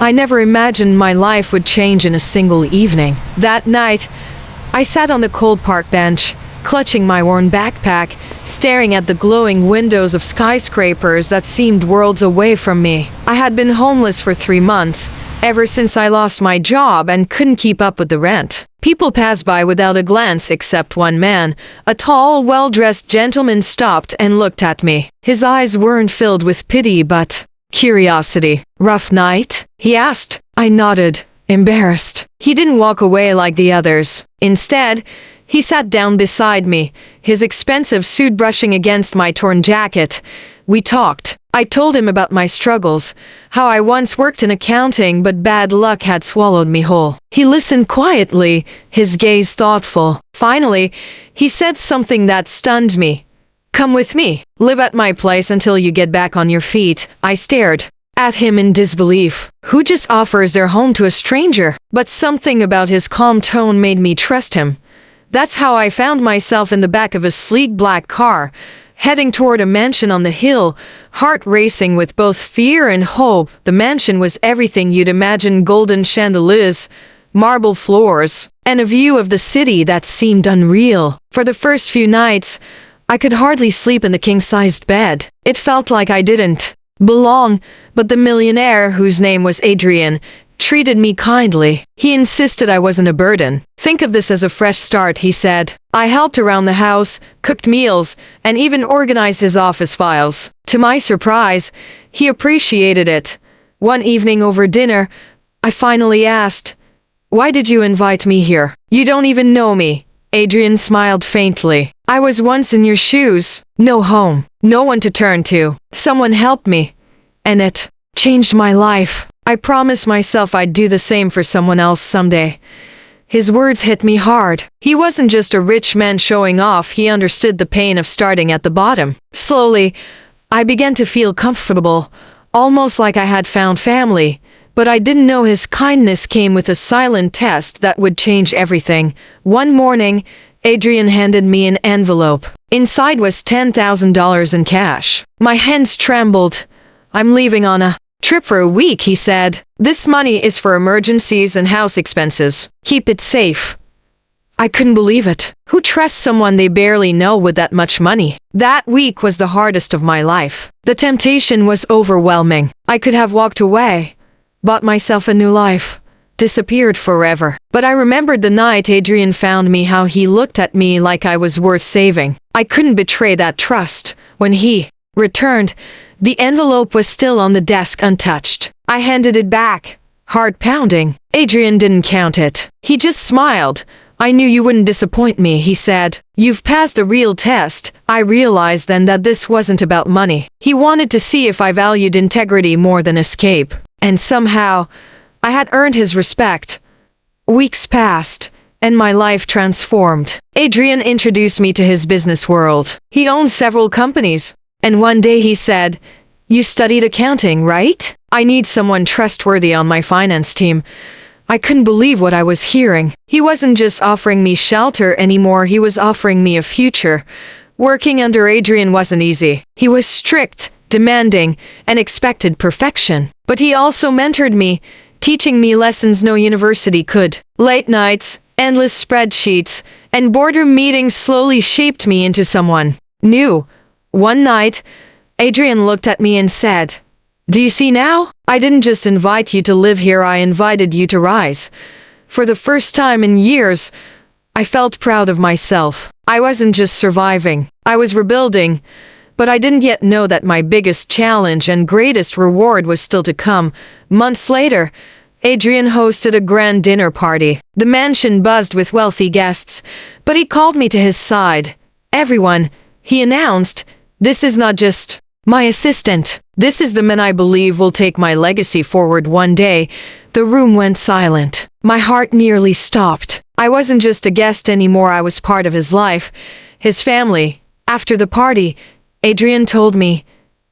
I never imagined my life would change in a single evening. That night, I sat on the cold park bench, clutching my worn backpack, staring at the glowing windows of skyscrapers that seemed worlds away from me. I had been homeless for 3 months, ever since I lost my job and couldn't keep up with the rent. People passed by without a glance except one man. A tall, well-dressed gentleman stopped and looked at me. His eyes weren't filled with pity but curiosity. "Rough night?" he asked. I nodded, embarrassed. He didn't walk away like the others. Instead, he sat down beside me, his expensive suit brushing against my torn jacket. We talked. I told him about my struggles, how I once worked in accounting but bad luck had swallowed me whole. He listened quietly, his gaze thoughtful. Finally, he said something that stunned me. "Come with me. Live at my place until you get back on your feet." I stared at him in disbelief. Who just offers their home to a stranger? But something about his calm tone made me trust him. That's how I found myself in the back of a sleek black car, heading toward a mansion on the hill, heart racing with both fear and hope. The mansion was everything you'd imagine: golden chandeliers, marble floors, and a view of the city that seemed unreal. For the first few nights, I could hardly sleep in the king-sized bed. It felt like I didn't belong, but the millionaire, whose name was Adrian, treated me kindly. He insisted I wasn't a burden. "Think of this as a fresh start," he said. I helped around the house, cooked meals, and even organized his office files. To my surprise, he appreciated it. One evening over dinner, I finally asked, "Why did you invite me here? You don't even know me." Adrian smiled faintly. "I was once in your shoes. No home, no one to turn to. Someone helped me, and it changed my life. I promised myself I'd do the same for someone else someday." His words hit me hard. He wasn't just a rich man showing off, he understood the pain of starting at the bottom. Slowly, I began to feel comfortable, almost like I had found family. But I didn't know his kindness came with a silent test that would change everything. One morning, Adrian handed me an envelope. Inside was $10,000 in cash. My hands trembled. "I'm leaving on a trip for a week," he said. "This money is for emergencies and house expenses. Keep it safe." I couldn't believe it. Who trusts someone they barely know with that much money? That week was the hardest of my life. The temptation was overwhelming. I could have walked away, bought myself a new life, disappeared forever. But I remembered the night Adrian found me, how he looked at me like I was worth saving. I couldn't betray that trust. When he returned, the envelope was still on the desk untouched. I handed it back, heart pounding. Adrian didn't count it. He just smiled. "I knew you wouldn't disappoint me," he said. "You've passed the real test." I realized then that this wasn't about money. He wanted to see if I valued integrity more than escape. And somehow, I had earned his respect. Weeks passed, and my life transformed. Adrian introduced me to his business world. He owns several companies. And one day he said, "You studied accounting, right? I need someone trustworthy on my finance team." I couldn't believe what I was hearing. He wasn't just offering me shelter anymore, he was offering me a future. Working under Adrian wasn't easy. He was strict, demanding, and expected perfection. But he also mentored me, teaching me lessons no university could. Late nights, endless spreadsheets, and boardroom meetings slowly shaped me into someone new. One night, Adrian looked at me and said, "Do you see now? I didn't just invite you to live here, I invited you to rise." For the first time in years, I felt proud of myself. I wasn't just surviving, I was rebuilding. But I didn't yet know that my biggest challenge and greatest reward was still to come. Months later, Adrian hosted a grand dinner party. The mansion buzzed with wealthy guests, but he called me to his side. "Everyone," he announced, "this is not just my assistant. This is the man I believe will take my legacy forward one day." The room went silent. My heart nearly stopped. I wasn't just a guest anymore, I was part of his life, his family. After the party, Adrian told me,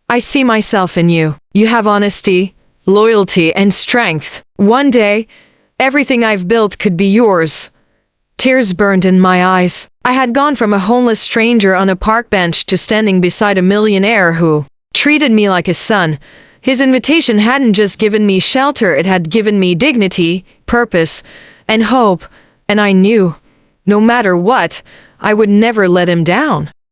"I see myself in you. You have honesty, loyalty, and strength. One day, everything I've built could be yours." Tears burned in my eyes. I had gone from a homeless stranger on a park bench to standing beside a millionaire who treated me like a son, His invitation hadn't just given me shelter, it had given me dignity, purpose, and hope, and I knew, no matter what, I would never let him down.